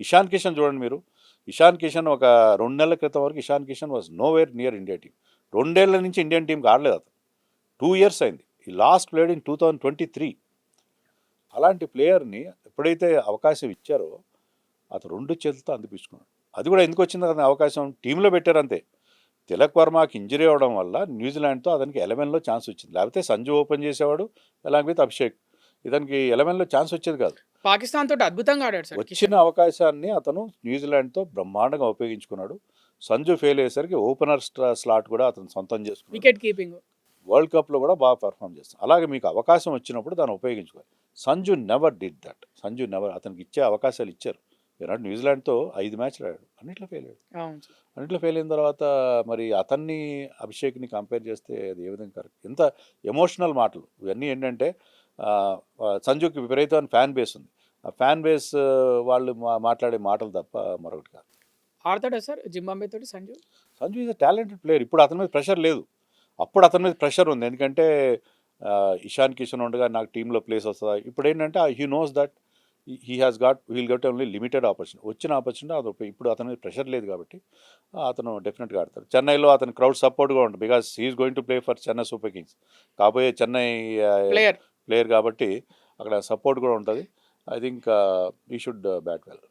ఇషాన్ కిషన్ చూడండి మీరు. ఇషాన్ కిషన్ ఒక 2 నెలల క్రితం వరకు Ishan Kishan was nowhere near India team. 2 ఏళ్ల నుంచి ఇండియన్ టీంకి ఆడలేదు అతను. 2 ఇయర్స్ అయింది. ఈ లాస్ట్ ప్లేడ్ ఇన్ 2023. అలాంటి ప్లేయర్ని ఎప్పుడైతే అవకాశం ఇచ్చారో అతను 2 చేతులతో అందిపించుకున్నాడు. అది కూడా ఎందుకు వచ్చింది అతని అవకాశం, టీంలో పెట్టారు అంతే. తిలక్ వర్మకి ఇంజరీ అవ్వడం వల్ల న్యూజిలాండ్తో అతనికి 11లో ఛాన్స్ వచ్చింది. లేకపోతే సంజు ఓపెన్ చేసేవాడు, అలాగే విత్ అభిషేక్. ఇతనికి 11లో ఛాన్స్ వచ్చేది కాదు. పాకిస్తాన్ తోటి అద్భుతంగా ఆడాడు సార్ వచ్చిన అవకాశాన్ని అతను న్యూజిలాండ్తో బ్రహ్మాండంగా ఉపయోగించుకున్నాడు. సంజు ఫెయిల్ అయ్యేసరికి ఓపెనర్ స్లాట్ కూడా అతను సొంతం చేసుకున్నాడు. వికెట్ కీపింగ్ వరల్డ్ కప్లో కూడా బాగా పెర్ఫామ్ చేస్తాడు. అలాగే మీకు అవకాశం వచ్చినప్పుడు దాన్ని ఉపయోగించుకోవాలి. Sanju never did that. Sanju never. అతనికి ఇచ్చే అవకాశాలు ఇచ్చారు. ఈనాడు న్యూజిలాండ్తో 5 మ్యాచ్లు ఆడాడు, అన్నిట్లో ఫెయిల్ అయ్యాడు. అన్నిట్లో ఫెయిల్ అయిన తర్వాత మరి అతన్ని అభిషేక్ని కంపేర్ చేస్తే అది ఏ విధంగా కరెక్ట్? ఎంత ఎమోషనల్ మాటలు ఇవన్నీ. ఏంటంటే సంజుకి విపరీతమైన ఫ్యాన్ బేస్ ఉంది. ఆ ఫ్యాన్ బేస్ వాళ్ళు మాట్లాడే మాటలు తప్ప మరొకటి కాదు. ఆడతాడా సార్ జింబాబే తోటి Sanju? Sanju is a talented player. ఇప్పుడు అతని మీద ప్రెషర్ లేదు, అప్పుడు అతని మీద ప్రెషర్ ఉంది. ఎందుకంటే ఇషాన్ కిషన్ ఉండగా నాకు టీంలో ప్లేస్ వస్తుందా. ఇప్పుడు ఏంటంటే he knows that we'll get only limited opportunity. వచ్చిన ఆపర్చునిటీ అది ఇప్పుడు అతని మీద ప్రెషర్ లేదు కాబట్టి అతను డెఫినెట్గా ఆడతాడు. చెన్నైలో అతని క్రౌడ్ సపోర్ట్గా ఉంటుంది. Because he's going to play for Chennai super kings, కాబోయే చెన్నై ప్లేయర్ కాబట్టి అక్కడ సపోర్ట్ కూడా ఉంటుంది. I think he should bat well.